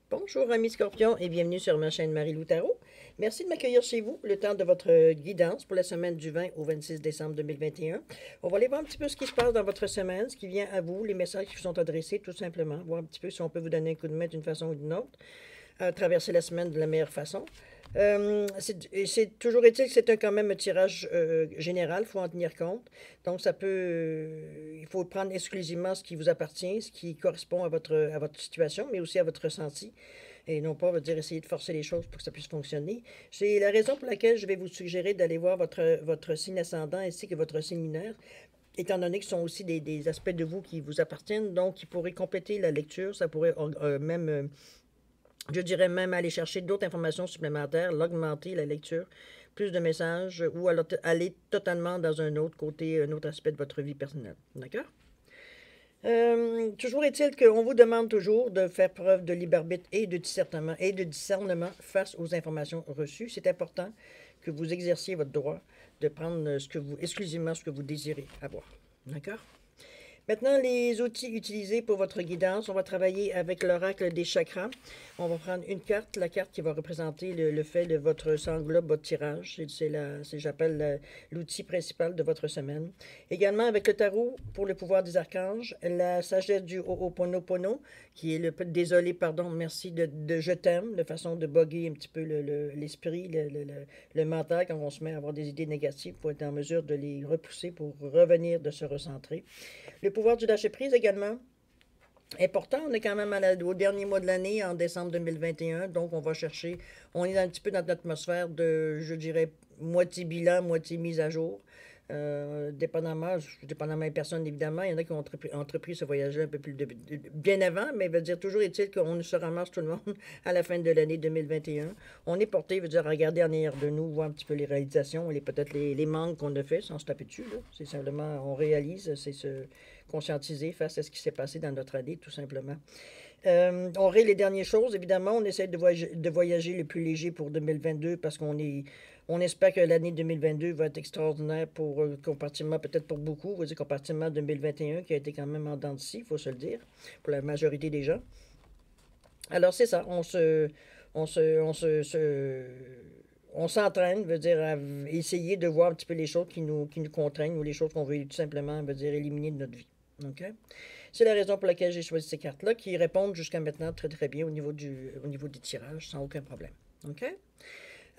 Bonjour amis Scorpions et bienvenue sur ma chaîne Marie-Lou Tarot. Merci de m'accueillir chez vous le temps de votre guidance pour la semaine du 20 au 26 décembre 2021. On va aller voir un petit peu ce qui se passe dans votre semaine, ce qui vient à vous, les messages qui vous sont adressés tout simplement, voir un petit peu si on peut vous donner un coup de main d'une façon ou d'une autre, à traverser la semaine de la meilleure façon. C'est toujours est-il que c'est quand même un tirage général, il faut en tenir compte. Donc, il faut prendre exclusivement ce qui vous appartient, ce qui correspond à votre situation, mais aussi à votre ressenti. Et non pas, dire, essayer de forcer les choses pour que ça puisse fonctionner. C'est la raison pour laquelle je vais vous suggérer d'aller voir votre signe ascendant ainsi que votre signe lunaire, étant donné que ce sont aussi des aspects de vous qui vous appartiennent, donc qui pourraient compléter la lecture, ça pourrait même je dirais même aller chercher d'autres informations supplémentaires, l'augmenter, la lecture, plus de messages, ou alors aller totalement dans un autre côté, un autre aspect de votre vie personnelle. D'accord? Toujours est-il qu'on vous demande toujours de faire preuve de libre arbitre et de discernement face aux informations reçues. C'est important que vous exerciez votre droit de prendre exclusivement ce que vous désirez avoir. D'accord? Maintenant, les outils utilisés pour votre guidance, on va travailler avec l'oracle des chakras. On va prendre une carte, la carte qui va représenter le fait de votre englobe, votre tirage. J'appelle l'outil principal de votre semaine. Également avec le tarot pour le pouvoir des archanges, la sagesse du Ho'oponopono, qui est le désolé, pardon, merci de je t'aime, de façon de boguer un petit peu l'esprit, le mental quand on se met à avoir des idées négatives pour être en mesure de les repousser pour revenir, de se recentrer. Le pouvoir du lâcher-prise également. Important, on est quand même au dernier mois de l'année, en décembre 2021, donc on va chercher, on est un petit peu dans notre atmosphère de, je dirais, moitié bilan, moitié mise à jour. Dépendamment des personnes, évidemment, il y en a qui ont entrepris ce voyage un peu plus bien avant, mais veut dire toujours est-il qu'on se ramasse tout le monde à la fin de l'année 2021. On est porté, veut dire, à regarder en arrière de nous, voir un petit peu les réalisations, peut-être les manques qu'on a fait sans se taper dessus. C'est simplement, on réalise, c'est se conscientiser face à ce qui s'est passé dans notre année, tout simplement. On rit les dernières choses, évidemment. On essaie de voyager le plus léger pour 2022 parce on espère que l'année 2022 va être extraordinaire comparativement, peut-être pour beaucoup, vous dire comparativement à 2021 qui a été quand même en dents de scie, il faut se le dire, pour la majorité des gens. Alors c'est ça, on s'entraîne, veut dire, à essayer de voir un petit peu les choses qui nous contraignent ou les choses qu'on veut tout simplement, veut dire, éliminer de notre vie. OK? C'est la raison pour laquelle j'ai choisi ces cartes-là, qui répondent jusqu'à maintenant très très bien au niveau des tirages, sans aucun problème. OK?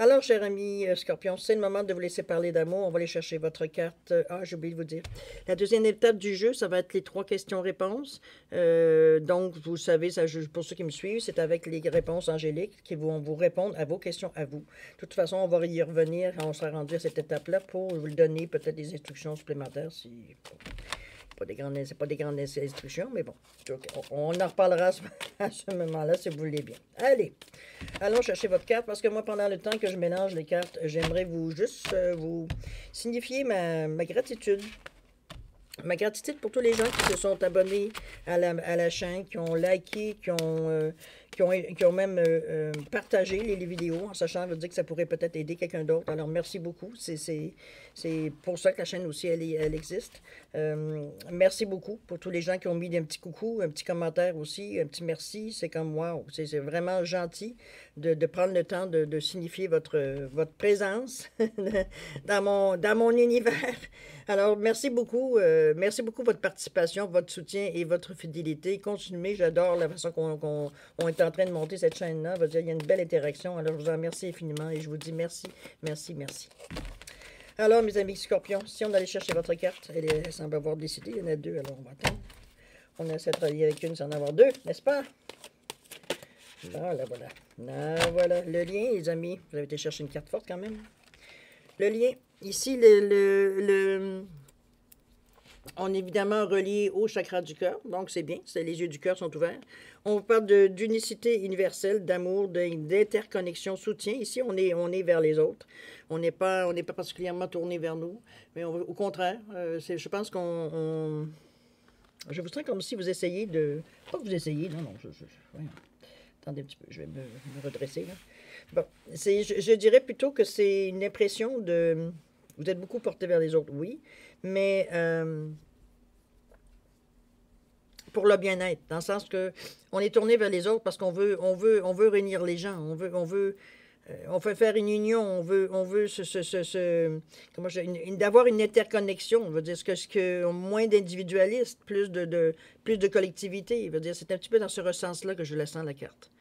Alors, cher ami Scorpion, c'est le moment de vous laisser parler d'amour. On va aller chercher votre carte. Ah, j'ai oublié de vous dire. La deuxième étape du jeu, ça va être les 3 questions-réponses. Donc, vous savez, pour ceux qui me suivent, c'est avec les réponses angéliques qui vont vous répondre à vos questions à vous. De toute façon, on va y revenir quand on sera rendu à cette étape-là pour vous donner peut-être des instructions supplémentaires si c'est pas des grandes instructions, mais bon. On en reparlera à ce moment-là, si vous voulez bien. Allez, allons chercher votre carte, parce que moi, pendant le temps que je mélange les cartes, j'aimerais vous signifier ma gratitude. Ma gratitude pour tous les gens qui se sont abonnés à la chaîne, qui ont liké, qui ont même partagé les vidéos, en sachant veut dire que ça pourrait peut-être aider quelqu'un d'autre. Alors, merci beaucoup. C'est pour ça que la chaîne aussi, elle existe. Merci beaucoup pour tous les gens qui ont mis un petit coucou, un petit commentaire aussi, un petit merci. C'est comme, wow, c'est vraiment gentil de prendre le temps de signifier votre présence dans mon univers. Alors, merci beaucoup de votre participation, votre soutien et votre fidélité. Continuez, j'adore la façon qu'on est en train de monter cette chaîne-là. Il y a une belle interaction. Alors, je vous en remercie infiniment et je vous dis merci, merci, merci. Alors, mes amis Scorpions, si on allait chercher votre carte, elle semble avoir décidé. Il y en a 2, alors on va attendre. On essaie de travailler avec une sans en avoir 2, n'est-ce pas? Ah, là, voilà. Là, voilà. Le lien, les amis. Vous avez été chercher une carte forte quand même. Le lien. Ici, on est évidemment relié au chakra du cœur, donc c'est bien, les yeux du cœur sont ouverts. On parle d'unicité universelle, d'amour, d'interconnexion, soutien. Ici, on est vers les autres. On n'est pas particulièrement tourné vers nous, mais au contraire, je pense je vous sens comme si vous essayez de... Pas que vous essayez, non, voyons. Attendez un petit peu, je vais me redresser, là. Bon, je dirais plutôt que c'est une impression de... Vous êtes beaucoup porté vers les autres, oui, mais pour le bien-être, dans le sens que on est tourné vers les autres parce qu'on veut réunir les gens, on veut faire une union, on veut d'avoir une interconnexion. On veut dire moins d'individualistes, plus de collectivité. Je veux dire, c'est un petit peu dans ce sens-là que je la sens, la carte.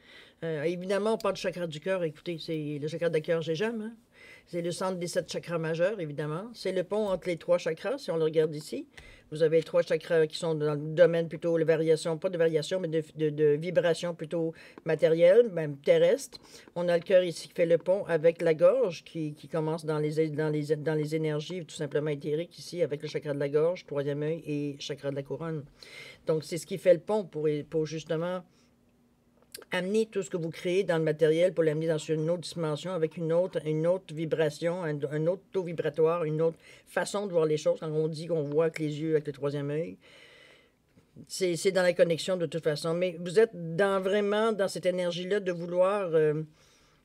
Évidemment, on parle du chakra du cœur. Écoutez, c'est le chakra du cœur, j'aime. Hein? C'est le centre des 7 chakras majeurs, évidemment. C'est le pont entre les 3 chakras, si on le regarde ici. Vous avez 3 chakras qui sont dans le domaine plutôt de variation, pas de variation, mais de vibration plutôt matérielle, même terrestre. On a le cœur ici qui fait le pont avec la gorge, qui commence dans les énergies tout simplement éthériques ici, avec le chakra de la gorge, troisième œil et chakra de la couronne. Donc, c'est ce qui fait le pont pour justement amener tout ce que vous créez dans le matériel pour l'amener dans une autre dimension avec une autre vibration, un autre taux vibratoire, une autre façon de voir les choses. Quand on dit qu'on voit avec les yeux, avec le troisième œil, c'est dans la connexion de toute façon. Mais vous êtes vraiment dans cette énergie-là de vouloir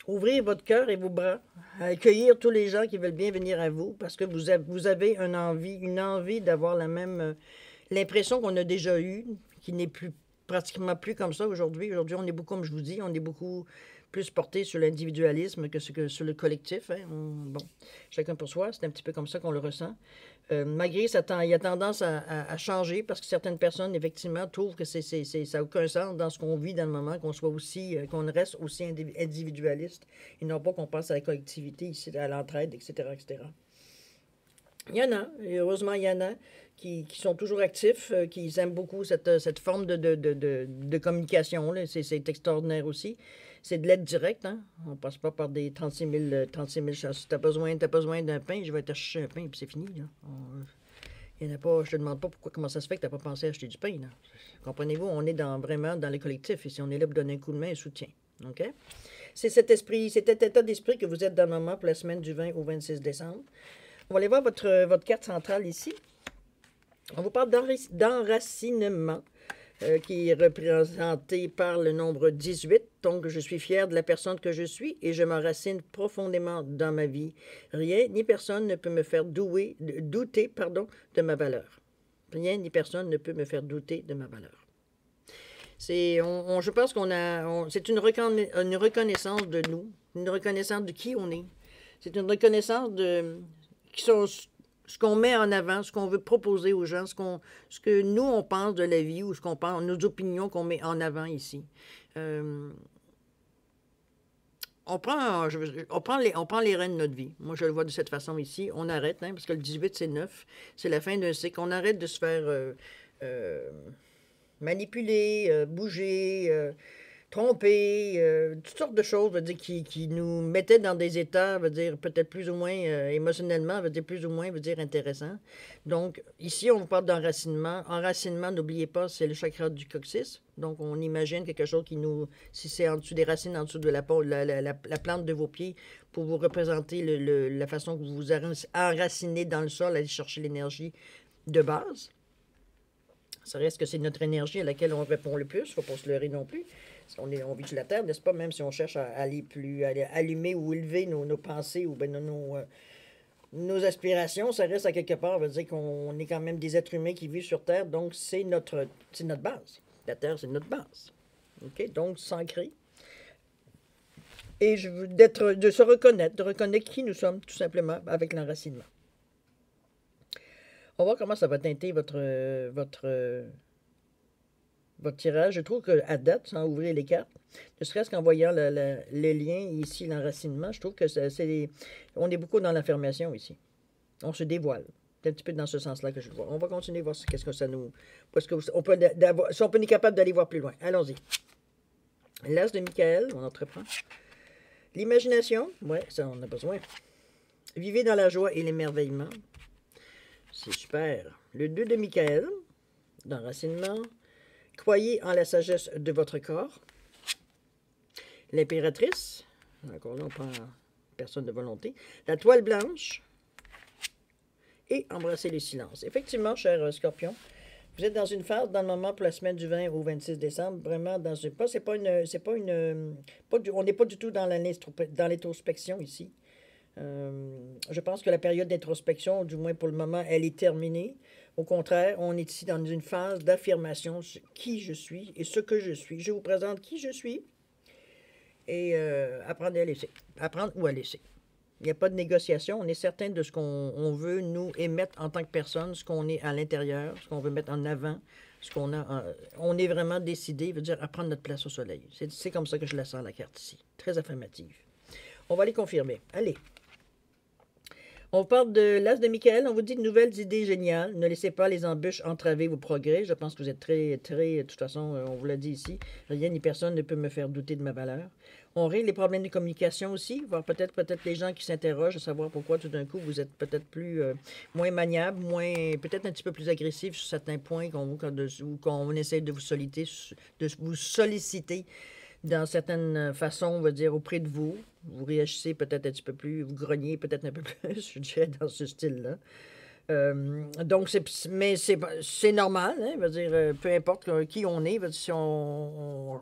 ouvrir votre cœur et vos bras, à accueillir tous les gens qui veulent bien venir à vous parce que vous avez une envie d'avoir la même l'impression qu'on a déjà eue, qui n'est pratiquement plus comme ça aujourd'hui. Aujourd'hui, on est beaucoup, comme je vous dis, on est beaucoup plus porté sur l'individualisme que sur le collectif. Hein. Bon, chacun pour soi, c'est un petit peu comme ça qu'on le ressent. Malgré ça, il y a tendance à changer parce que certaines personnes, effectivement, trouvent que ça n'a aucun sens dans ce qu'on vit dans le moment, qu'on reste aussi individualiste et non pas qu'on pense à la collectivité, ici, à l'entraide, etc., etc. Il y en a, et heureusement, il y en a qui sont toujours actifs, qui aiment beaucoup cette forme de communication. Là. C'est extraordinaire aussi. C'est de l'aide directe. Hein? On ne passe pas par des 36 000 chasses. Si tu as besoin d'un pain, je vais t'acheter un pain, puis c'est fini. Là. Il y en a pas, je te demande pas comment ça se fait que tu n'as pas pensé à acheter du pain. Là. Comprenez-vous, on est vraiment dans le collectif. Ici, on est là pour donner un coup de main et soutien. OK? C'est cet état d'esprit que vous êtes dans le moment pour la semaine du 20 au 26 décembre. On va aller voir votre carte centrale ici. On vous parle d'enracinement, qui est représenté par le nombre 18. Donc, je suis fière de la personne que je suis et je m'enracine profondément dans ma vie. Rien ni personne ne peut me faire douter de ma valeur. Rien ni personne ne peut me faire douter de ma valeur. Je pense c'est une reconnaissance de nous, une reconnaissance de qui on est. C'est une reconnaissance ce qu'on met en avant, ce qu'on veut proposer aux gens, ce que nous, on pense de la vie ou ce qu'on pense, nos opinions qu'on met en avant ici. On prend les rênes de notre vie. Moi, je le vois de cette façon ici. On arrête, hein, parce que le 18, c'est 9. C'est la fin d'un cycle. On arrête de se faire manipuler, bouger, tromper, toutes sortes de choses, veut dire, qui nous mettaient dans des états, veut dire, peut-être plus ou moins émotionnellement, veut dire, plus ou moins, veut dire, intéressants. Donc, ici, on vous parle d'enracinement. Enracinement, n'oubliez pas, c'est le chakra du coccyx. Donc, on imagine quelque chose si c'est en dessous des racines, en dessous de la plante de vos pieds, pour vous représenter la façon que vous vous enracinez dans le sol, aller chercher l'énergie de base. Ça reste que c'est notre énergie à laquelle on répond le plus. Il ne faut pas se leurrer non plus. On vit sur la Terre, n'est-ce pas? Même si on cherche à aller à allumer ou élever nos pensées ou nos aspirations, ça reste à quelque part. Ça veut dire qu'on est quand même des êtres humains qui vivent sur Terre. Donc, c'est notre base. La Terre, c'est notre base. OK? Donc, s'ancrer. Et de se reconnaître, de reconnaître qui nous sommes, tout simplement, avec l'enracinement. On va voir comment ça va teinter votre tirage. Je trouve qu'à date, sans ouvrir les cartes, ne serait-ce qu'en voyant le lien ici, l'enracinement, je trouve que on est beaucoup dans l'affirmation ici. On se dévoile. C'est un petit peu dans ce sens-là que je le vois. On va continuer à voir qu'est-ce que ça nous... Parce que si on peut être capable d'aller voir plus loin. Allons-y. L'as de Michael, on entreprend. L'imagination, ouais, ça on a besoin. Vivez dans la joie et l'émerveillement. C'est super. Le 2 de Michael, d'enracinement. Croyez en la sagesse de votre corps. L'impératrice. Encore là, on prend personne de volonté. La toile blanche. Et embrasser le silence. Effectivement, cher Scorpion, vous êtes dans une phase, dans le moment pour la semaine du 20 au 26 décembre, vraiment dans une... on n'est pas du tout dans l'introspection ici. Je pense que la période d'introspection, du moins pour le moment, elle est terminée. Au contraire, on est ici dans une phase d'affirmation sur qui je suis et ce que je suis. Je vous présente qui je suis et apprendre à laisser. Apprendre ou à laisser. Il n'y a pas de négociation. On est certain de ce qu'on veut, nous, émettre en tant que personne, ce qu'on est à l'intérieur, ce qu'on veut mettre en avant, ce qu'on a. On est vraiment décidé, veut dire, à prendre notre place au soleil. C'est comme ça que je la sens, la carte ici. Très affirmative. On va les confirmer. Allez. On parle de l'As de Michael. On vous dit de nouvelles idées géniales. Ne laissez pas les embûches entraver vos progrès. Je pense que vous êtes très, de toute façon, on vous l'a dit ici, rien ni personne ne peut me faire douter de ma valeur. On règle les problèmes de communication aussi, voir peut-être les gens qui s'interrogent à savoir pourquoi tout d'un coup vous êtes peut-être moins maniable, peut-être un petit peu plus agressif sur certains points qu'on essaie de vous solliciter dans certaines façons, on va dire, auprès de vous. Vous réagissez peut-être un petit peu plus, vous grognez peut-être un peu plus, je dirais, dans ce style-là. Donc, c'est normal, hein, veut dire, peu importe qui on est, veut dire, si on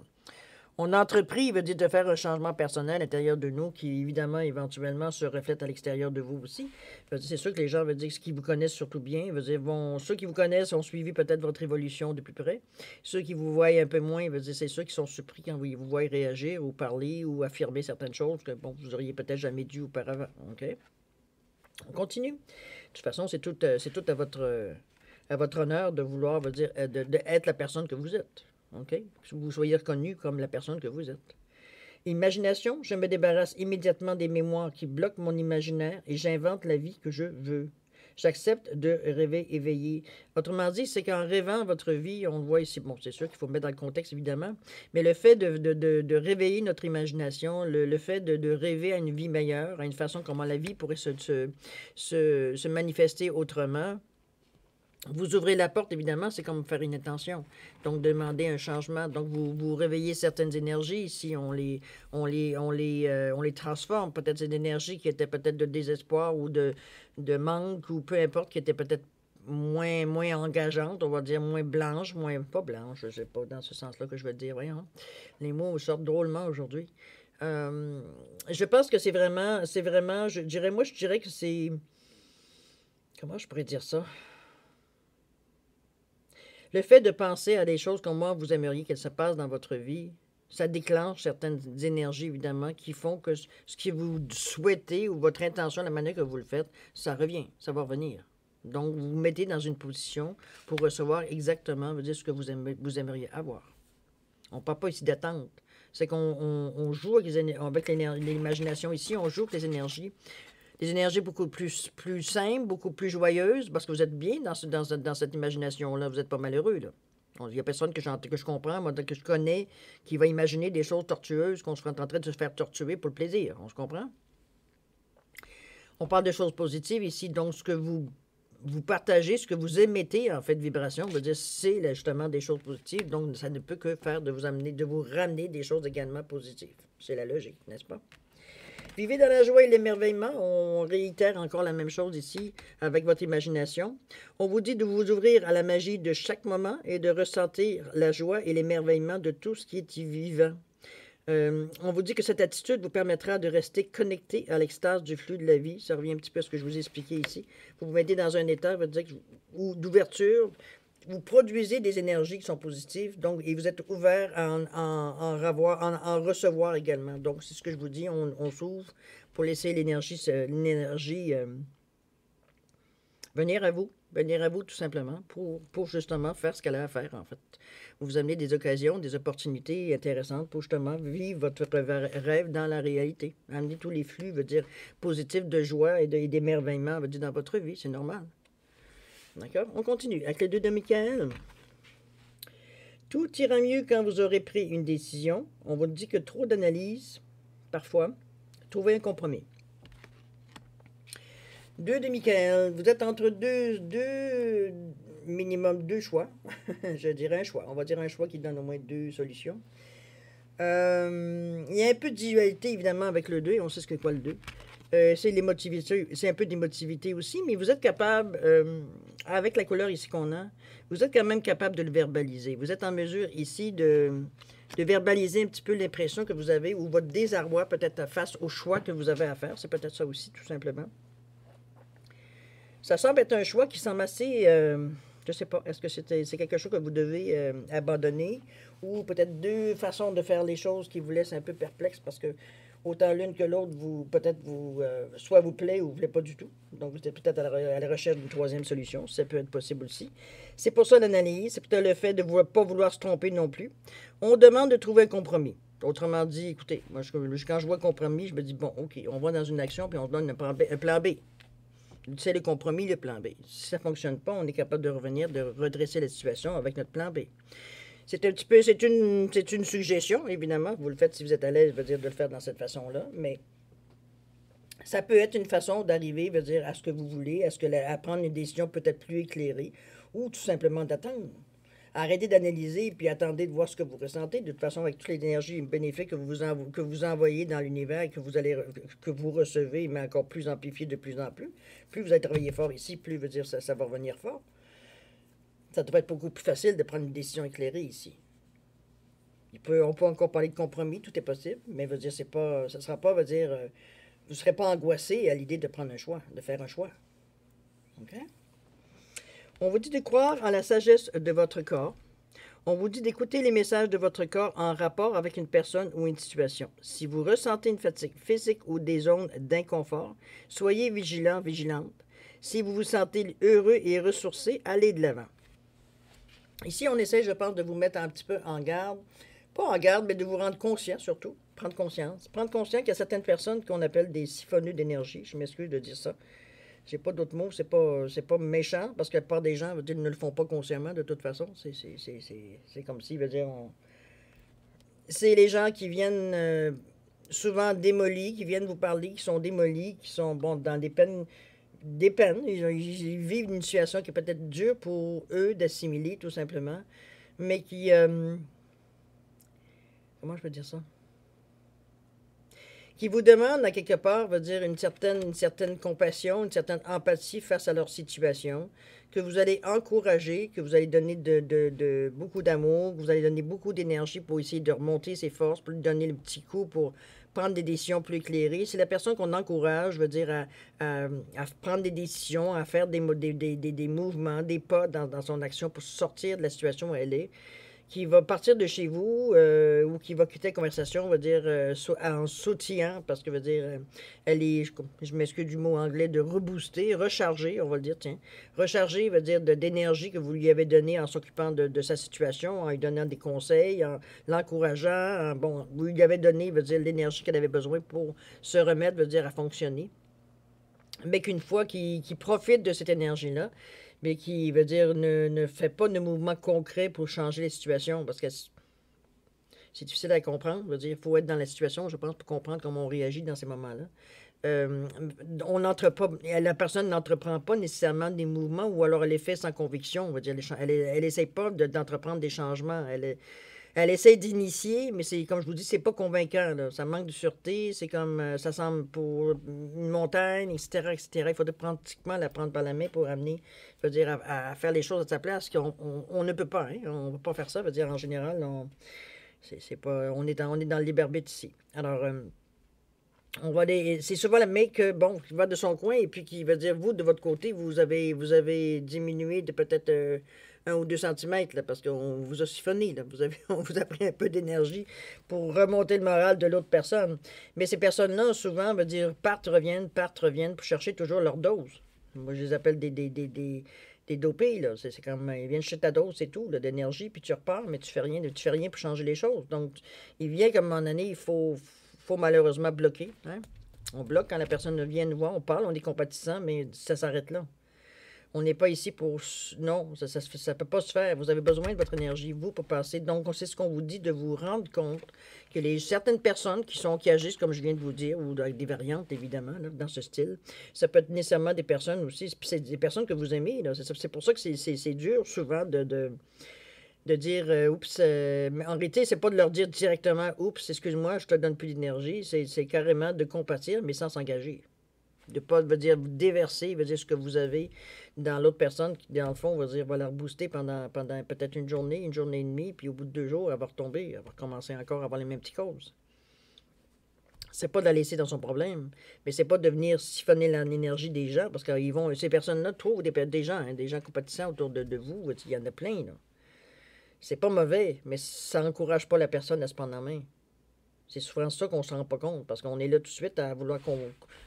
entrepris, veut dire, de faire un changement personnel à l'intérieur de nous qui, évidemment, éventuellement, se reflète à l'extérieur de vous aussi. C'est sûr que les gens, veut dire, qui vous connaissent surtout bien, veut dire, ceux qui vous connaissent ont suivi peut-être votre évolution de plus près. Ceux qui vous voient un peu moins, veut dire, c'est ceux qui sont surpris quand vous voient réagir ou parler ou affirmer certaines choses que, bon, vous auriez peut-être jamais dû auparavant. OK? On continue. De toute façon, c'est tout à votre honneur de vouloir, veut dire, de être la personne que vous êtes. OK? Que vous soyez reconnu comme la personne que vous êtes. Imagination, je me débarrasse immédiatement des mémoires qui bloquent mon imaginaire et j'invente la vie que je veux. J'accepte de rêver éveillé. Autrement dit, c'est qu'en rêvant votre vie, on le voit ici, bon, c'est sûr qu'il faut mettre dans le contexte, évidemment, mais le fait de réveiller notre imagination, le fait de rêver à une vie meilleure, à une façon comment la vie pourrait se manifester autrement, vous ouvrez la porte, évidemment, c'est comme faire une intention. Donc, demander un changement. Donc, vous réveillez certaines énergies. Ici, on les transforme. Peut-être c'est une énergie qui était peut-être de désespoir ou de manque ou peu importe, qui était peut-être moins engageante, on va dire moins blanche, pas blanche, je sais pas dans ce sens-là que je veux dire. Voyons, les mots sortent drôlement aujourd'hui. Je pense que c'est vraiment, je dirais que c'est, comment je pourrais dire ça? Le fait de penser à des choses comme moi, vous aimeriez qu'elles se passent dans votre vie, ça déclenche certaines énergies, évidemment, qui font que ce que vous souhaitez ou votre intention, la manière que vous le faites, ça revient, ça va revenir. Donc, vous vous mettez dans une position pour recevoir exactement, veut dire, ce que vous aimeriez avoir. On ne parle pas ici d'attente. C'est qu'on joue avec l'imagination ici, on joue avec les énergies. Des énergies beaucoup plus simples, beaucoup plus joyeuses, parce que vous êtes bien dans cette imagination-là. Vous n'êtes pas malheureux, là. Il n'y a personne que je comprends, moi, que je connais, qui va imaginer des choses tortueuses, qu'on serait en train de se faire torturer pour le plaisir. On se comprend? On parle de choses positives ici, donc ce que vous partagez, ce que vous émettez, en fait, de vibration, veut dire c'est justement des choses positives, donc ça ne peut que faire de vous ramener des choses également positives. C'est la logique, n'est-ce pas? Vivez dans la joie et l'émerveillement. On réitère encore la même chose ici avec votre imagination. On vous dit de vous ouvrir à la magie de chaque moment et de ressentir la joie et l'émerveillement de tout ce qui est vivant. On vous dit que cette attitude vous permettra de rester connecté à l'extase du flux de la vie. Ça revient un petit peu à ce que je vous ai expliqué ici. Vous vous mettez dans un état d'ouverture. Vous produisez des énergies qui sont positives, donc, et vous êtes ouvert à en recevoir également. Donc, c'est ce que je vous dis, on s'ouvre pour laisser l'énergie venir à vous tout simplement, pour justement faire ce qu'elle a à faire, en fait. Vous amenez des occasions, des opportunités intéressantes pour justement vivre votre rêve dans la réalité. Amener tous les flux, veut dire, positifs de joie et d'émerveillement, veut dire, dans votre vie, c'est normal. D'accord? On continue. Avec les 2 de Michael. Tout ira mieux quand vous aurez pris une décision. On vous dit que trop d'analyse, parfois, trouvez un compromis. 2 de Michael. Vous êtes entre minimum 2 choix. Je dirais un choix. On va dire un choix qui donne au moins 2 solutions. Il y a un peu de dualité, évidemment, avec le 2. On sait ce que quoi le 2. C'est l'émotivité, c'est un peu d'émotivité aussi, mais vous êtes capable, avec la couleur ici qu'on a, vous êtes quand même capable de le verbaliser. Vous êtes en mesure ici de verbaliser un petit peu l'impression que vous avez ou votre désarroi peut-être face au choix que vous avez à faire. C'est peut-être ça aussi, tout simplement. Ça semble être un choix qui semble assez, je sais pas, est-ce que c'est quelque chose que vous devez abandonner ou peut-être deux façons de faire les choses qui vous laissent un peu perplexe parce que autant l'une que l'autre, vous peut-être soit vous plaît ou vous plaît pas du tout. Donc vous êtes peut-être à la recherche d'une troisième solution, ça peut être possible aussi. C'est pour ça l'analyse, c'est peut-être le fait de ne pas vouloir se tromper non plus. On demande de trouver un compromis. Autrement dit, écoutez, moi quand je vois compromis, je me dis, bon, ok, on va dans une action puis on se donne un plan B. C'est le compromis, le plan B. Si ça ne fonctionne pas, on est capable de revenir, de redresser la situation avec notre plan B. C'est un petit peu, c'est une suggestion, évidemment. Vous le faites si vous êtes à l'aise, veut dire de le faire dans cette façon-là, mais ça peut être une façon d'arriver, veut dire, à ce que vous voulez, à prendre une décision peut-être plus éclairée, ou tout simplement d'attendre. Arrêtez d'analyser puis attendez de voir ce que vous ressentez. De toute façon, avec toutes les énergies bénéfiques que vous envoyez dans l'univers et que vous recevez, mais encore plus amplifiées de plus en plus vous allez travailler fort ici, plus veut dire ça va revenir fort. Ça devrait être beaucoup plus facile de prendre une décision éclairée ici. On peut encore parler de compromis, tout est possible, mais veut dire, ça ne sera pas, veut dire, vous ne serez pas angoissé à l'idée de prendre un choix, de faire un choix. OK? On vous dit de croire en la sagesse de votre corps. On vous dit d'écouter les messages de votre corps en rapport avec une personne ou une situation. Si vous ressentez une fatigue physique ou des zones d'inconfort, soyez vigilant, vigilante. Si vous vous sentez heureux et ressourcé, allez de l'avant. Ici, on essaie, je pense, de vous mettre un petit peu en garde. Pas en garde, mais de vous rendre conscient surtout. Prendre conscience. Prendre conscience qu'il y a certaines personnes qu'on appelle des siphonneux d'énergie. Je m'excuse de dire ça. J'ai pas d'autres mots, c'est pas méchant, parce que la plupart des gens veut dire, ne le font pas consciemment de toute façon. C'est comme si, veut dire, c'est les gens qui viennent souvent démolis, qui viennent vous parler, qui sont démolis, qui sont bon, dans des peines. Ils vivent une situation qui est peut-être dure pour eux d'assimiler, tout simplement, mais qui. Comment je peux dire ça? Qui vous demande, à quelque part, veut dire une certaine compassion, une certaine empathie face à leur situation, que vous allez encourager, que vous allez donner de beaucoup d'amour, que vous allez donner beaucoup d'énergie pour essayer de remonter ses forces, pour lui donner le petit coup pour prendre des décisions plus éclairées. C'est la personne qu'on encourage, veut dire, à prendre des décisions, à faire des mouvements, des pas dans son action pour sortir de la situation où elle est, qui va partir de chez vous ou qui va quitter la conversation, on va dire, en sautillant, parce que veut dire, elle est, je m'excuse du mot anglais, de rebooster, recharger, on va le dire, tiens. Recharger veut dire d'énergie que vous lui avez donnée en s'occupant de sa situation, en lui donnant des conseils, en l'encourageant, bon, vous lui avez donné, veut dire, l'énergie qu'elle avait besoin pour se remettre, veut dire, à fonctionner. Mais qu'une fois qu'il profite de cette énergie-là, mais qui veut dire ne fait pas de mouvement concret pour changer les situations, parce que c'est difficile à comprendre. Veut dire, il faut être dans la situation, je pense, pour comprendre comment on réagit dans ces moments-là. On n'entre pas, la personne n'entreprend pas nécessairement des mouvements ou alors elle les fait sans conviction. On va dire, elle essaie pas d'entreprendre des changements. Elle essaie d'initier, mais c'est comme je vous dis, c'est pas convaincant. Là. Ça manque de sûreté. C'est comme ça semble pour une montagne, etc., etc. Il faudrait pratiquement la prendre par la main pour amener, je veux dire, à faire les choses à sa place. On ne peut pas, hein? On ne peut pas faire ça. Je veux dire, en général, c'est pas, on est dans le liberbit ici. Alors, c'est souvent la main que, bon, qui va de son coin et puis qui va dire, vous, de votre côté, vous avez diminué de peut-être 1 ou 2 centimètres, là, parce qu'on vous a siphonné, là. On vous a pris un peu d'énergie pour remonter le moral de l'autre personne. Mais ces personnes-là, souvent, veut dire, partent, reviennent pour chercher toujours leur dose. Moi, je les appelle des dopés, là. C'est comme, ils viennent chercher ta dose, c'est tout, là, d'énergie, puis tu repars, mais tu fais rien pour changer les choses. Donc, il vient comme à un moment donné, il faut malheureusement bloquer. Hein? On bloque quand la personne vient nous voir, on parle, on est compatissant, mais ça s'arrête là. On n'est pas ici pour... Non, ça ne peut pas se faire. Vous avez besoin de votre énergie, vous, pour passer. Donc, c'est ce qu'on vous dit, de vous rendre compte que certaines personnes qui agissent, comme je viens de vous dire, ou avec des variantes, évidemment, là, dans ce style, ça peut être nécessairement des personnes aussi, puis c'est des personnes que vous aimez. Là. C'est pour ça que c'est dur, souvent, de dire oups, mais en réalité, c'est pas de leur dire directement oups, excuse-moi, je te donne plus d'énergie. C'est carrément de compatir, mais sans s'engager. De pas veut dire déverser, veut dire ce que vous avez dans l'autre personne qui, dans le fond, va la rebooster pendant peut-être une journée et demie, puis au bout de 2 jours, elle va retomber, elle va recommencer encore à avoir les mêmes petites causes. C'est pas de la laisser dans son problème, mais c'est pas de venir siphonner l'énergie des gens, parce que ces personnes-là trouvent des gens compatissants autour de vous. Il y en a plein, là. C'est pas mauvais, mais ça n'encourage pas la personne à se prendre en main. C'est souvent ça qu'on ne se rend pas compte, parce qu'on est là tout de suite à vouloir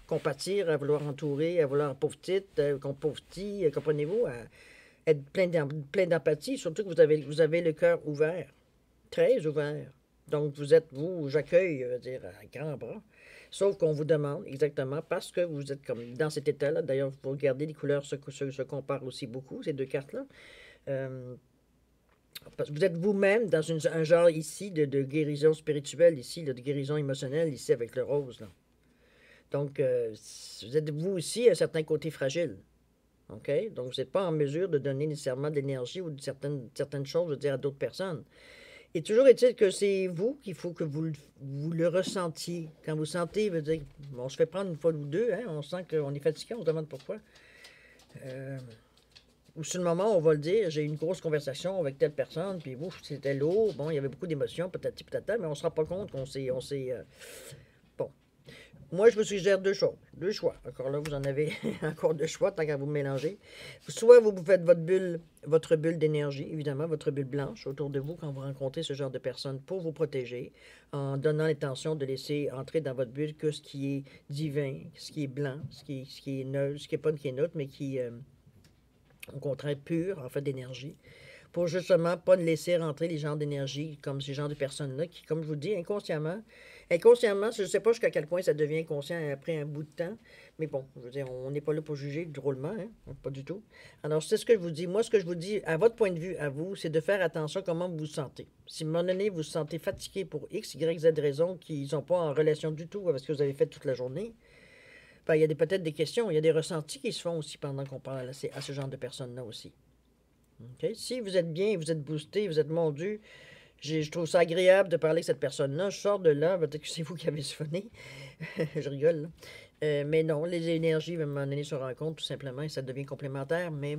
compatir, à vouloir entourer, à vouloir pauvre petite, qu'on pauvre petit, comprenez-vous, à être plein d'empathie, surtout que vous avez le cœur ouvert, très ouvert. Donc vous êtes, j'accueille, dire, à grands bras. Sauf qu'on vous demande exactement, parce que vous êtes comme dans cet état-là, d'ailleurs, vous regardez, les couleurs se comparent aussi beaucoup, ces deux cartes-là. Parce que vous êtes vous-même dans un genre ici de guérison spirituelle, ici, là, de guérison émotionnelle, ici, avec le rose. Là. Donc, vous êtes vous aussi un certain côté fragile. OK? Donc, vous n'êtes pas en mesure de donner nécessairement de l'énergie ou de certaines choses, je veux dire, à d'autres personnes. Et toujours est-il que c'est vous qu'il faut que vous le ressentiez. Quand vous sentez, veut dire, on se fait prendre une fois ou deux, hein, on sent qu'on est fatigué, on se demande pourquoi. Ou sur le moment, on va le dire, j'ai eu une grosse conversation avec telle personne, puis ouf, c'était lourd, bon, il y avait beaucoup d'émotions, peut-être, peut-être, mais on ne se rend pas compte qu'on s'est... Bon. Moi, je me suggère deux choix. Encore là, vous en avez encore deux choix, tant qu'à vous mélanger. Soit vous faites votre bulle d'énergie, évidemment, votre bulle blanche autour de vous quand vous rencontrez ce genre de personnes pour vous protéger, en donnant l'intention de laisser entrer dans votre bulle que ce qui est divin, ce qui est blanc, ce qui est neutre, ce qui n'est pas qui est neutre, mais qui... au contraire pur, en fait, d'énergie, pour justement pas laisser rentrer les genres d'énergie comme ces genres de personnes-là qui, comme je vous dis, inconsciemment, je ne sais pas jusqu'à quel point ça devient inconscient après un bout de temps, mais bon, je veux dire, on n'est pas là pour juger drôlement, hein, pas du tout. Alors, c'est ce que je vous dis. Moi, ce que je vous dis, à votre point de vue, à vous, c'est de faire attention à comment vous vous sentez. Si à un moment donné, vous vous sentez fatigué pour X, Y, Z raisons qui ne sont pas en relation du tout avec ce que vous avez fait toute la journée, ben, il y a peut-être des questions, il y a des ressentis qui se font aussi pendant qu'on parle à ce genre de personnes-là aussi. Okay? Si vous êtes bien, vous êtes boosté, vous êtes mondu, je trouve ça agréable de parler avec cette personne-là, je sors de là, peut-être que c'est vous qui avez sonné, je rigole, là. Mais non, les énergies, à un moment donné, se rencontrent tout simplement et ça devient complémentaire, mais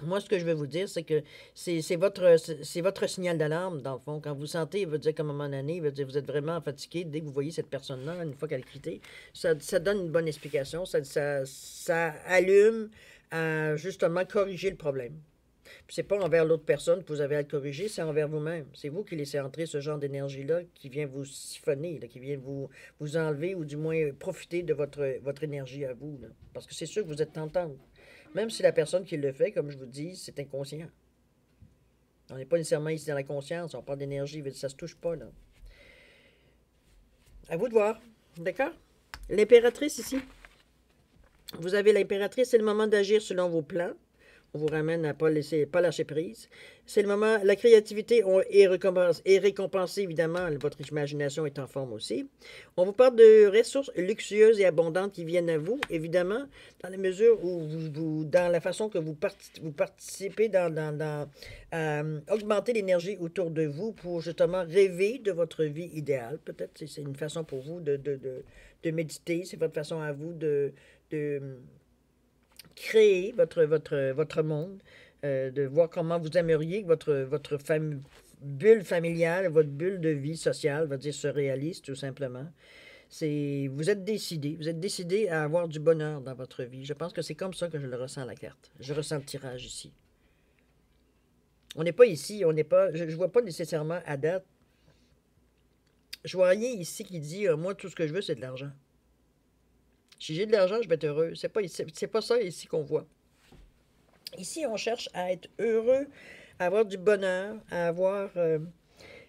moi, ce que je veux vous dire, c'est que c'est votre signal d'alarme, dans le fond. Quand vous sentez, veut dire qu'à un moment donné, veut dire, vous êtes vraiment fatigué, dès que vous voyez cette personne-là, une fois qu'elle a quitté, ça donne une bonne explication, ça allume à justement corriger le problème. Puis c'est pas envers l'autre personne que vous avez à le corriger, c'est envers vous-même. C'est vous qui laissez entrer ce genre d'énergie-là qui vient vous siphonner, là, qui vient vous enlever ou du moins profiter de votre énergie à vous. Là. Parce que c'est sûr que vous êtes tentante. Même si la personne qui le fait, comme je vous dis, c'est inconscient. On n'est pas nécessairement ici dans la conscience, on parle d'énergie, ça se touche pas, là. À vous de voir. D'accord? L'impératrice ici. Vous avez l'impératrice, c'est le moment d'agir selon vos plans. On vous ramène à pas lâcher prise. C'est le moment, la créativité est récompensée, évidemment, votre imagination est en forme aussi. On vous parle de ressources luxueuses et abondantes qui viennent à vous, évidemment, dans la mesure où dans la façon que vous participez à augmenter l'énergie autour de vous pour justement rêver de votre vie idéale. Peut-être c'est une façon pour vous de méditer, c'est votre façon à vous de créer votre monde, de voir comment vous aimeriez que votre bulle familiale, votre bulle de vie sociale, va dire, se réalise tout simplement. Vous êtes décidé à avoir du bonheur dans votre vie. Je pense que c'est comme ça que je le ressens à la carte. Je ressens le tirage ici. On n'est pas ici, je ne vois pas nécessairement à date. Je vois rien ici qui dit, moi, tout ce que je veux, c'est de l'argent. Si j'ai de l'argent, je vais être heureux. C'est pas ça ici qu'on voit. Ici, on cherche à être heureux, à avoir du bonheur, à avoir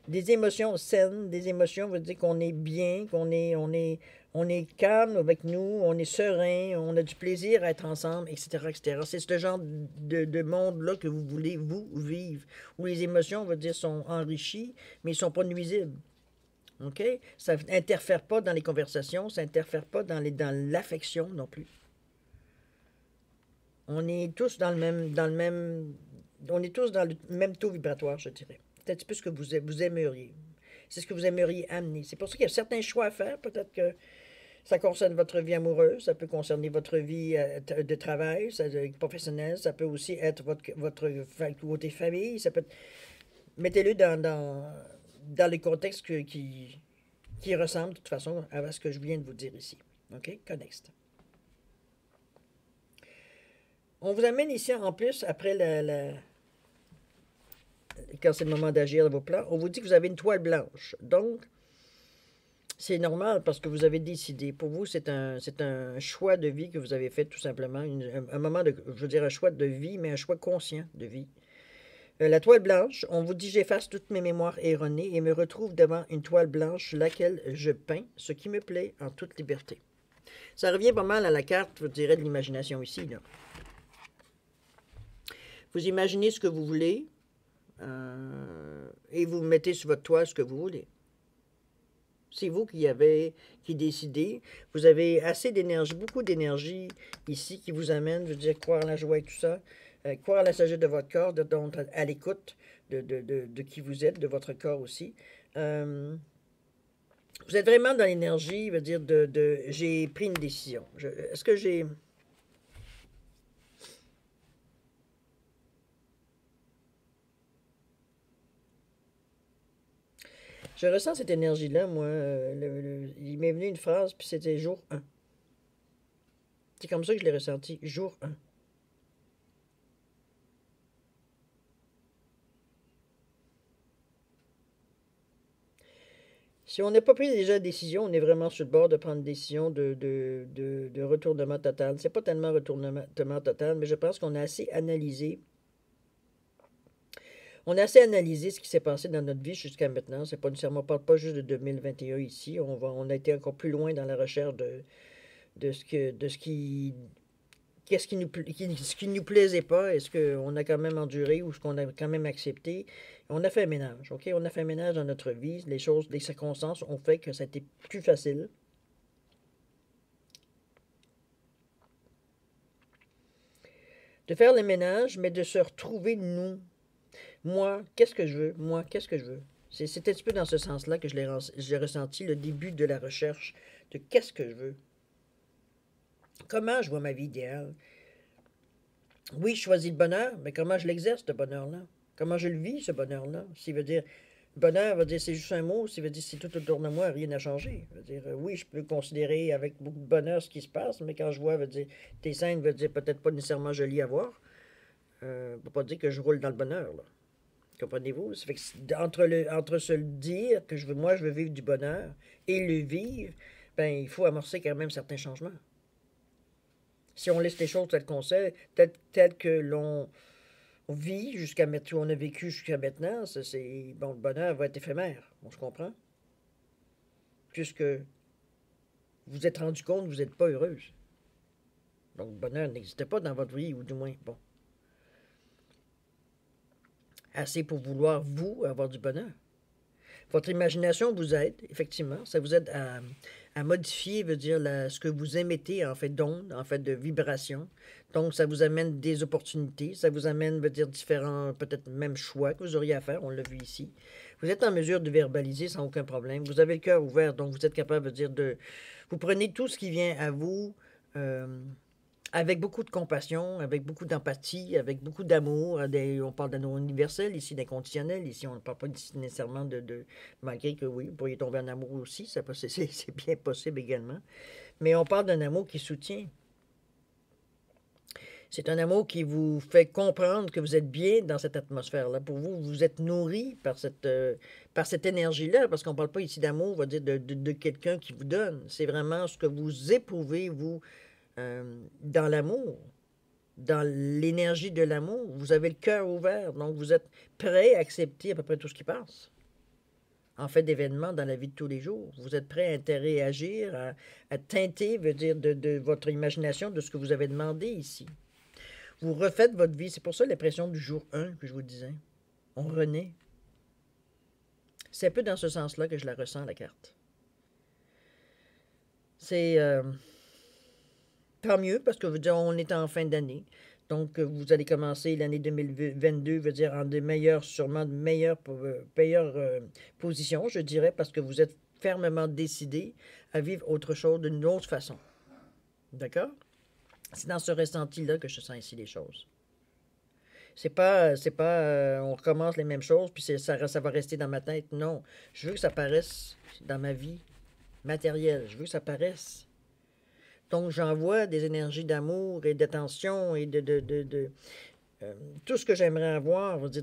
des émotions saines, des émotions, veut dire qu'on est bien, on est calme avec nous, on est serein, on a du plaisir à être ensemble, etc., etc. C'est ce genre de monde-là que vous voulez, vous, vivre, où les émotions, veut dire, sont enrichies, mais ils ne sont pas nuisibles. OK? Ça n'interfère pas dans les conversations, ça n'interfère pas dans l'affection non plus. On est tous on est tous dans le même taux vibratoire, je dirais. C'est un petit peu ce que vous aimeriez. C'est ce que vous aimeriez amener. C'est pour ça qu'il y a certains choix à faire. Peut-être que ça concerne votre vie amoureuse, ça peut concerner votre vie de travail, professionnelle, ça peut aussi être votre côté famille, ça peut être... Mettez-le dans les contextes qui qui ressemble de toute façon à ce que je viens de vous dire ici. OK? Connect. On vous amène ici en plus, après quand c'est le moment d'agir dans vos plans, on vous dit que vous avez une toile blanche. Donc, c'est normal parce que vous avez décidé. Pour vous, c'est un choix de vie que vous avez fait tout simplement. Un moment de, je veux dire, un choix de vie, mais un choix conscient de vie. La toile blanche, on vous dit j'efface toutes mes mémoires erronées et me retrouve devant une toile blanche laquelle je peins ce qui me plaît en toute liberté. Ça revient pas mal à la carte, je dirais, de l'imagination ici. Là. Vous imaginez ce que vous voulez et vous mettez sur votre toile ce que vous voulez. C'est vous qui décidez. Vous avez assez d'énergie, beaucoup d'énergie ici qui vous amène, je veux dire, croire à la joie et tout ça, croire à la sagesse de votre corps, à l'écoute de qui vous êtes, de votre corps aussi. Vous êtes vraiment dans l'énergie, je veux dire, j'ai pris une décision. Est-ce que j'ai... Je ressens cette énergie-là, moi. Il m'est venu une phrase, puis c'était jour 1. C'est comme ça que je l'ai ressenti, jour 1. Si on n'a pas pris déjà de décision, on est vraiment sur le bord de prendre une décision de retournement total. C'est pas tellement retournement total, mais je pense qu'on a assez analysé. On a assez analysé ce qui s'est passé dans notre vie jusqu'à maintenant. C'est pas nécessairement, on parle pas juste de 2021 ici. On a été encore plus loin dans la recherche de ce qui ce qui nous plaisait pas, est-ce qu'on a quand même enduré ou ce qu'on a quand même accepté. On a fait un ménage, OK? On a fait un ménage dans notre vie. Les choses, les circonstances ont fait que ça a été plus facile. De faire le ménage, mais de se retrouver nous. Moi, qu'est-ce que je veux? Moi, qu'est-ce que je veux? C'est un petit peu dans ce sens-là que j'ai ressenti le début de la recherche de qu'est-ce que je veux. Comment je vois ma vie idéale? Oui, je choisis le bonheur, mais comment je l'exerce, ce bonheur-là? Comment je le vis, ce bonheur-là? S'il veut dire, bonheur veut dire c'est juste un mot, s'il veut dire c'est tout autour de moi, rien n'a changé. Veut dire, oui, je peux considérer avec beaucoup de bonheur ce qui se passe, mais quand je vois, veut dire, tes scènes, veut dire peut-être pas nécessairement joli à voir. Ne peut pas dire que je roule dans le bonheur, là. Comprenez-vous? Ça fait que entre se le dire que moi, je veux vivre du bonheur et le vivre, ben, il faut amorcer quand même certains changements. Si on laisse les choses telles qu'on sait, telles que l'on vit jusqu'à maintenant, on a vécu jusqu'à maintenant, bon, le bonheur va être éphémère, on se comprend? Puisque vous êtes rendu compte que vous n'êtes pas heureuse. Donc le bonheur n'existait pas dans votre vie, ou du moins, bon. Assez pour vouloir, vous, avoir du bonheur. Votre imagination vous aide, effectivement, ça vous aide à modifier, veut dire, ce que vous émettez, en fait, d'ondes, en fait, de vibrations. Donc, ça vous amène des opportunités, ça vous amène, veut dire, différents, peut-être même choix que vous auriez à faire, on l'a vu ici. Vous êtes en mesure de verbaliser sans aucun problème. Vous avez le cœur ouvert, donc vous êtes capable, de dire, vous prenez tout ce qui vient à vous, avec beaucoup de compassion, avec beaucoup d'empathie, avec beaucoup d'amour. On parle d'amour universel, ici d'inconditionnel. Ici, on ne parle pas nécessairement malgré que oui, vous pourriez tomber en amour aussi, c'est bien possible également. Mais on parle d'un amour qui soutient. C'est un amour qui vous fait comprendre que vous êtes bien dans cette atmosphère-là. Pour vous, vous êtes nourri par cette énergie-là, parce qu'on ne parle pas ici d'amour, on va dire de quelqu'un qui vous donne. C'est vraiment ce que vous éprouvez, vous, dans l'amour, dans l'énergie de l'amour. Vous avez le cœur ouvert, donc vous êtes prêt à accepter à peu près tout ce qui passe. En fait, d'événements dans la vie de tous les jours. Vous êtes prêt à interagir, à teinter, veut dire, de votre imagination, de ce que vous avez demandé ici. Vous refaites votre vie. C'est pour ça l'impression du jour 1 que je vous disais. On renaît. C'est un peu dans ce sens-là que je la ressens, la carte. C'est... tant mieux, parce que on est en fin d'année. Donc, vous allez commencer l'année 2022, veut dire en sûrement de meilleures positions, je dirais, parce que vous êtes fermement décidé à vivre autre chose d'une autre façon. D'accord? C'est dans ce ressenti-là que je sens ici les choses. C'est pas on recommence les mêmes choses, puis ça va rester dans ma tête. Non, je veux que ça paraisse dans ma vie matériel. Je veux que ça paraisse. Donc, j'envoie des énergies d'amour et d'attention et tout ce que j'aimerais avoir. On va dire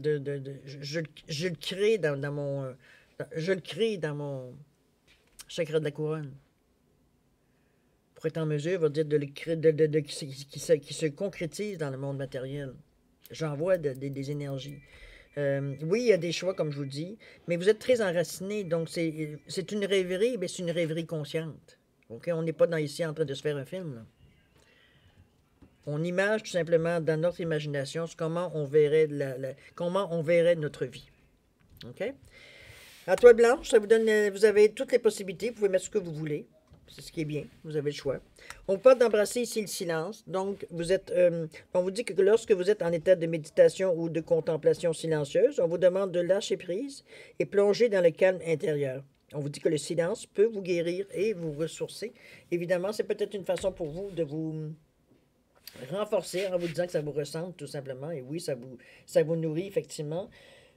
je le crée dans mon... je le crée dans mon chakra de la couronne. Pour être en mesure, on va dire, qui se concrétise dans le monde matériel. J'envoie des énergies. Oui, il y a des choix, comme je vous dis, mais vous êtes très enraciné, donc c'est une rêverie, mais c'est une rêverie consciente. Okay? On n'est pas ici en train de se faire un film. Là. On image tout simplement dans notre imagination comment on verrait, comment on verrait notre vie. OK? À toile blanche, ça vous donne, vous avez toutes les possibilités, vous pouvez mettre ce que vous voulez. C'est ce qui est bien, vous avez le choix. On parle d'embrasser ici le silence. Donc, vous êtes, on vous dit que lorsque vous êtes en état de méditation ou de contemplation silencieuse, on vous demande de lâcher prise et plonger dans le calme intérieur. On vous dit que le silence peut vous guérir et vous ressourcer. Évidemment, c'est peut-être une façon pour vous de vous renforcer en vous disant que ça vous ressemble tout simplement. Et oui, ça vous nourrit effectivement.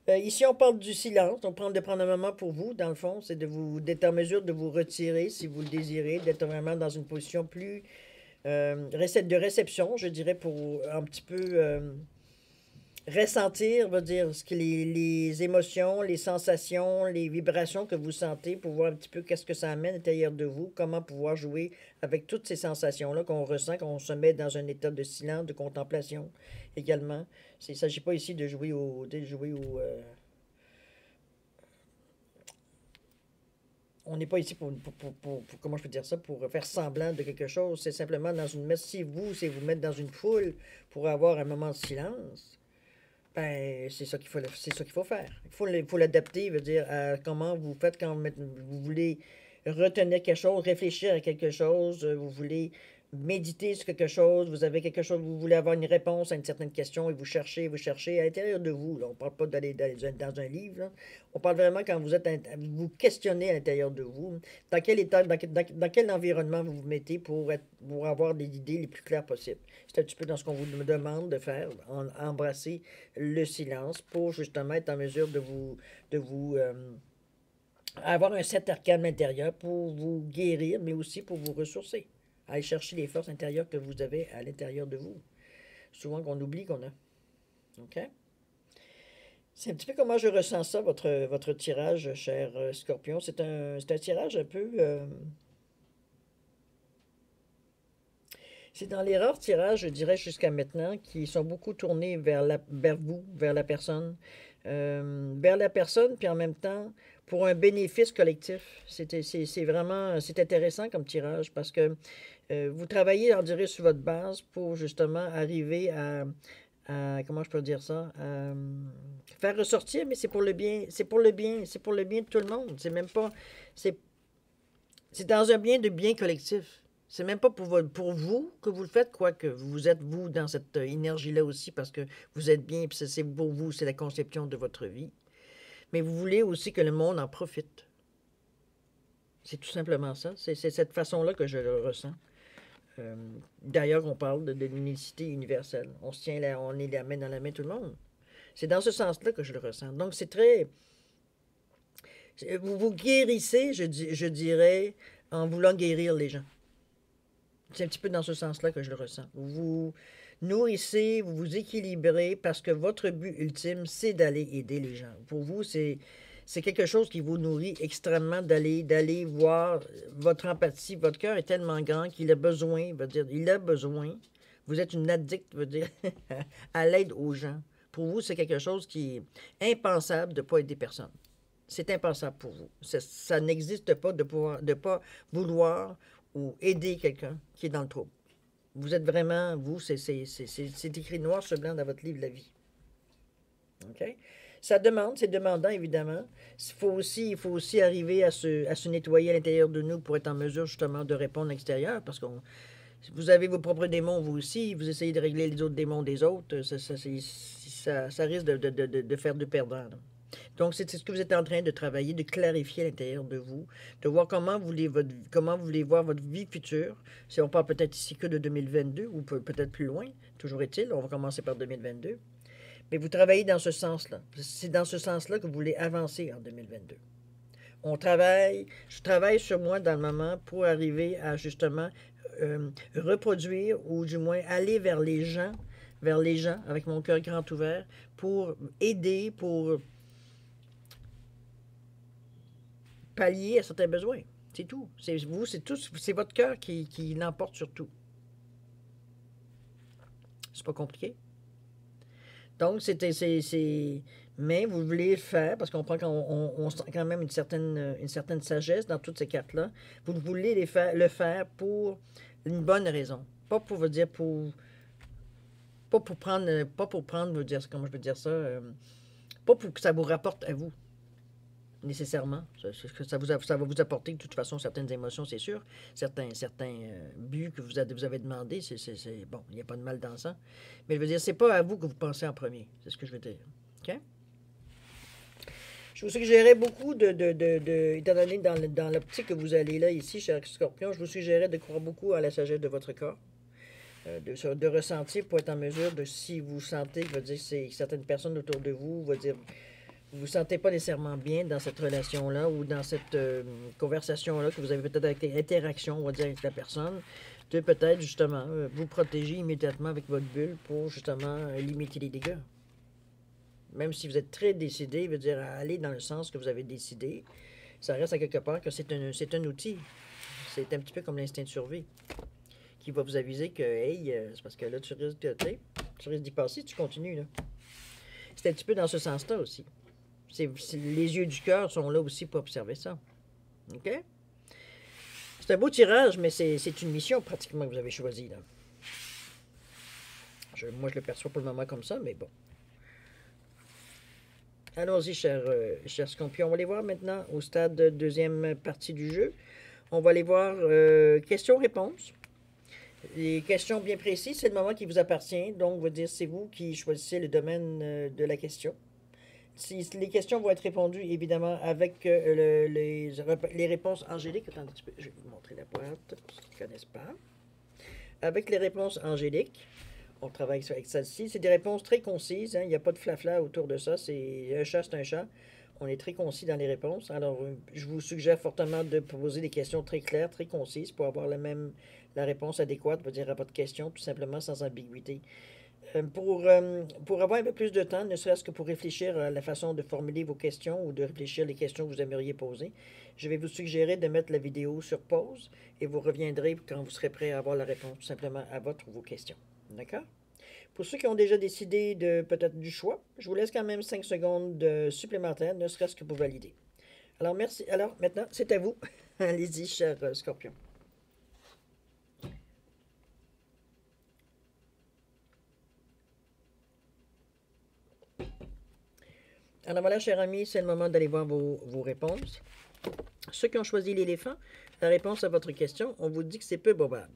Ici, on parle du silence. On parle de prendre un moment pour vous, dans le fond. C'est d'être en mesure de vous retirer, si vous le désirez, d'être vraiment dans une position plus de réception, je dirais, pour un petit peu ressentir, on va dire, ce que les émotions, les sensations, les vibrations que vous sentez, pour voir un petit peu qu'est-ce que ça amène à l'intérieur de vous, comment pouvoir jouer avec toutes ces sensations-là qu'on ressent quand on se met dans un état de silence, de contemplation également. Il ne s'agit pas ici de jouer on n'est pas ici comment je peux dire ça, pour faire semblant de quelque chose. C'est simplement dans une messe. Si vous mettre dans une foule pour avoir un moment de silence, ben, c'est ça qu'il faut faire. Il faut l'adapter, veut dire, à comment vous faites quand vous voulez retenir quelque chose, réfléchir à quelque chose, vous voulez méditer sur quelque chose, vous avez quelque chose, vous voulez avoir une réponse à une certaine question et vous cherchez à l'intérieur de vous. Là. On ne parle pas d'aller dans un livre. Là. On parle vraiment quand vous questionnez à l'intérieur de vous. Dans quel état, dans quel environnement vous vous mettez pour avoir des idées les plus claires possibles. C'est un petit peu dans ce qu'on vous demande de faire, embrasser le silence pour justement être en mesure de vous avoir un certain calme intérieur pour vous guérir, mais aussi pour vous ressourcer. Aller chercher les forces intérieures que vous avez à l'intérieur de vous. Souvent qu'on oublie qu'on a. OK? C'est un petit peu comment je ressens ça, votre tirage, cher Scorpion. C'est un tirage un peu... c'est dans les rares tirages, je dirais, jusqu'à maintenant, qui sont beaucoup tournés vers vous, vers la personne. Vers la personne, puis en même temps, pour un bénéfice collectif. C'est vraiment... C'est intéressant comme tirage, parce que vous travaillez, on dirait, sur votre base pour justement arriver comment je peux dire ça, faire ressortir, mais c'est pour le bien, c'est pour le bien de tout le monde. C'est même pas, c'est dans un bien collectif. C'est même pas pour vous que vous le faites, quoique vous êtes vous dans cette énergie-là aussi, parce que vous êtes bien, puis c'est pour vous, c'est la conception de votre vie. Mais vous voulez aussi que le monde en profite. C'est tout simplement ça. C'est cette façon-là que je le ressens. D'ailleurs, on parle de l'unicité universelle. On se tient là, on est la main dans la main tout le monde. C'est dans ce sens-là que je le ressens. Donc, c'est très... Vous guérissez, je dirais, en voulant guérir les gens. C'est un petit peu dans ce sens-là que je le ressens. Vous nourrissez, vous vous équilibrez parce que votre but ultime, c'est d'aller aider les gens. Pour vous, c'est quelque chose qui vous nourrit extrêmement d'aller voir votre empathie. Votre cœur est tellement grand qu'il a besoin, vous êtes une addict, à l'aide aux gens. Pour vous, c'est quelque chose qui est impensable de ne pas aider personne. C'est impensable pour vous. Ça n'existe pas de ne pas vouloir ou aider quelqu'un qui est dans le trouble. Vous êtes vraiment, vous, c'est écrit noir sur blanc dans votre livre de la vie. OK? Ça demande, c'est demandant, évidemment. Il faut aussi arriver à se nettoyer à l'intérieur de nous pour être en mesure, justement, de répondre à l'extérieur, parce que vous avez vos propres démons, vous aussi, vous essayez de régler les autres démons des autres, ça risque de faire du perdant. Là. Donc, c'est ce que vous êtes en train de travailler, de clarifier à l'intérieur de vous, de voir comment vous voulez voir votre vie future. Si on parle peut-être ici que de 2022, ou peut-être plus loin, toujours est-il, on va commencer par 2022. Mais vous travaillez dans ce sens-là. C'est dans ce sens-là que vous voulez avancer en 2022. je travaille sur moi dans le moment pour arriver à justement reproduire ou du moins aller vers les gens avec mon cœur grand ouvert pour aider, pour pallier à certains besoins. C'est tout. C'est vous, c'est tout. C'est votre cœur qui l'emporte sur tout. C'est pas compliqué. Donc, mais vous voulez le faire, parce qu'on prend on sent quand même une certaine sagesse dans toutes ces cartes-là. Vous voulez le faire pour une bonne raison. Pas pour vous dire, pas pour prendre, vous dire, comment je veux dire ça, pas pour que ça vous rapporte à vous, nécessairement. Ça va vous apporter de toute façon certaines émotions, c'est sûr. Certains buts que vous avez demandé, bon, il n'y a pas de mal dans ça. Mais je veux dire, c'est pas à vous que vous pensez en premier. C'est ce que je veux dire. OK? Je vous suggérais beaucoup étant donné dans l'optique que vous allez là, ici, cher Scorpion, je vous suggérais de croire beaucoup à la sagesse de votre corps, de ressentir pour être en mesure de, si vous sentez, je veux dire, c'est certaines personnes autour de vous, va dire, vous ne vous sentez pas nécessairement bien dans cette relation-là ou dans cette conversation-là que vous avez peut-être avec interaction, on va dire, avec la personne, de peut-être justement vous protéger immédiatement avec votre bulle pour justement limiter les dégâts. Même si vous êtes très décidé, veut dire aller dans le sens que vous avez décidé, ça reste à quelque part que c'est un outil. C'est un petit peu comme l'instinct de survie qui va vous aviser que, hey, c'est parce que là, tu risques d'y passer, tu continues, là. C'est un petit peu dans ce sens-là aussi. Les yeux du cœur sont là aussi pour observer ça. OK? C'est un beau tirage, mais c'est une mission pratiquement que vous avez choisie, là. Moi, je le perçois pour le moment comme ça, mais bon. Allons-y, cher Scorpion. On va aller voir maintenant au stade de deuxième partie du jeu. On va aller voir questions-réponses. Les questions bien précises, c'est le moment qui vous appartient. Donc, on va dire c'est vous qui choisissez le domaine de la question. Les questions vont être répondues, évidemment, avec les réponses angéliques. Attendez un petit peu, je vais vous montrer la boîte, pour ceux qui ne connaissent pas. Avec les réponses angéliques, on travaille avec celle-ci. C'est des réponses très concises, hein, il n'y a pas de flafla autour de ça. C'est un chat, c'est un chat. On est très concis dans les réponses. Alors, je vous suggère fortement de poser des questions très claires, très concises, pour avoir la réponse adéquate, on va dire, à votre question, tout simplement, sans ambiguïté. Pour avoir un peu plus de temps, ne serait-ce que pour réfléchir à la façon de formuler vos questions ou de réfléchir les questions que vous aimeriez poser, je vais vous suggérer de mettre la vidéo sur pause et vous reviendrez quand vous serez prêt à avoir la réponse tout simplement à votre ou vos questions. D'accord? Pour ceux qui ont déjà décidé de peut-être du choix, je vous laisse quand même 5 secondes supplémentaires, ne serait-ce que pour valider. Alors, merci. Alors, maintenant, c'est à vous. Allez-y, cher Scorpion. Alors voilà, cher ami, c'est le moment d'aller voir vos réponses. Ceux qui ont choisi l'éléphant, la réponse à votre question, on vous dit que c'est peu probable.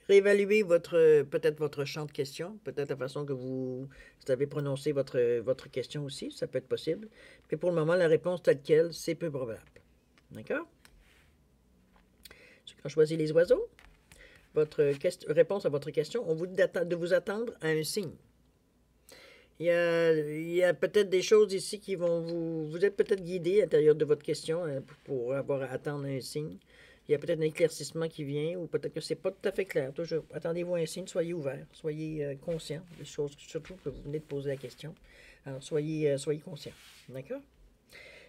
Réévaluez peut-être votre champ de questions, peut-être la façon que vous avez prononcé votre question aussi, ça peut être possible. Mais pour le moment, la réponse telle quelle, c'est peu probable. D'accord? Ceux qui ont choisi les oiseaux, votre réponse à votre question, on vous dit de vous attendre à un signe. Il y a peut-être des choses ici qui vont vous êtes peut-être guidé à l'intérieur de votre question pour avoir à attendre un signe. Il y a peut-être un éclaircissement qui vient ou peut-être que c'est pas tout à fait clair. Toujours, attendez-vous à un signe, soyez ouvert, soyez conscient des choses, surtout que vous venez de poser la question. Alors, soyez conscient. D'accord?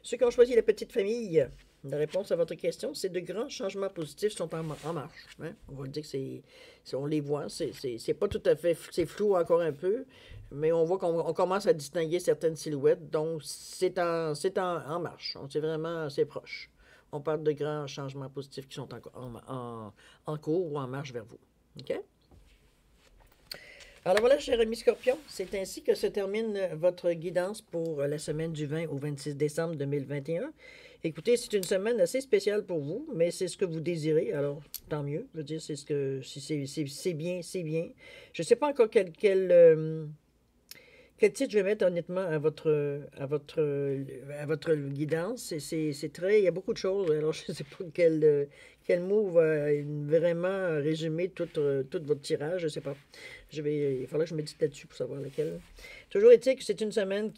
Ceux qui ont choisi la petite famille, la réponse à votre question, c'est de grands changements positifs sont en marche. Hein? On va dire que on les voit, c'est pas tout à fait, c'est flou encore un peu, mais on voit qu'on commence à distinguer certaines silhouettes, donc c'est en marche. C'est vraiment assez proche. On parle de grands changements positifs qui sont en cours ou en marche vers vous. OK? Alors voilà, cher ami Scorpion, c'est ainsi que se termine votre guidance pour la semaine du 20 au 26 décembre 2021. Écoutez, c'est une semaine assez spéciale pour vous, mais c'est ce que vous désirez, alors tant mieux. Je veux dire, c'est ce que si c'est bien, c'est bien. Je ne sais pas encore quelle Quel titre je vais mettre honnêtement à votre guidance? C'est très, il y a beaucoup de choses. Alors, je ne sais pas quel mot va vraiment résumer tout votre tirage. Je ne sais pas. Il faudra que je médite là-dessus pour savoir lequel. Toujours est-il que c'est une semaine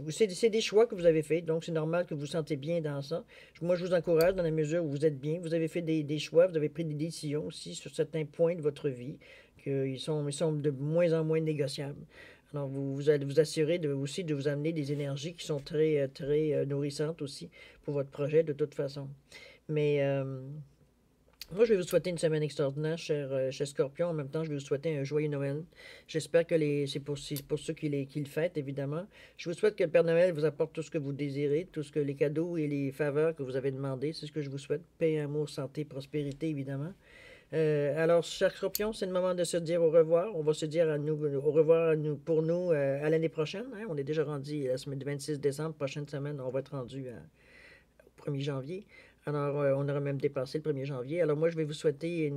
c'est des choix que vous avez faits, donc c'est normal que vous vous sentez bien dans ça. Moi, je vous encourage dans la mesure où vous êtes bien. Vous avez fait des choix, vous avez pris des décisions aussi sur certains points de votre vie, ils sont de moins en moins négociables. Alors, vous allez vous assurer aussi de vous amener des énergies qui sont très nourrissantes aussi pour votre projet de toute façon. Mais moi, je vais vous souhaiter une semaine extraordinaire, cher Scorpion. En même temps, je vais vous souhaiter un joyeux Noël. J'espère que c'est pour ceux qui le fêtent, évidemment. Je vous souhaite que le Père Noël vous apporte tout ce que vous désirez, tout ce que les cadeaux et les faveurs que vous avez demandés. C'est ce que je vous souhaite. Paix, amour, santé, prospérité, évidemment. Alors, cher Scorpion, c'est le moment de se dire au revoir. On va se dire au revoir pour nous à l'année prochaine. Hein. On est déjà rendu la semaine du 26 décembre. Prochaine semaine, on va être rendu au 1er janvier. Alors, on aura même dépassé le 1er janvier. Alors, moi, je vais vous souhaiter,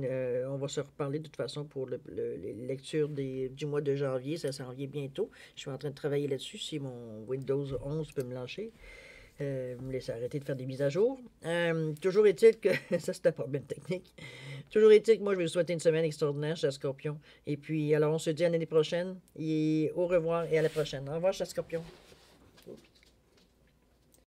on va se reparler de toute façon pour les lectures du mois de janvier. Ça s'en vient bientôt. Je suis en train de travailler là-dessus. Si mon Windows 11 peut me lâcher. Me laisser arrêter de faire des mises à jour. Toujours est-il que... ça, c'est un problème technique. Toujours est-il que moi, je vais vous souhaiter une semaine extraordinaire, cher Scorpion. Et puis, alors, on se dit à l'année prochaine. Et au revoir et à la prochaine. Au revoir, cher Scorpion.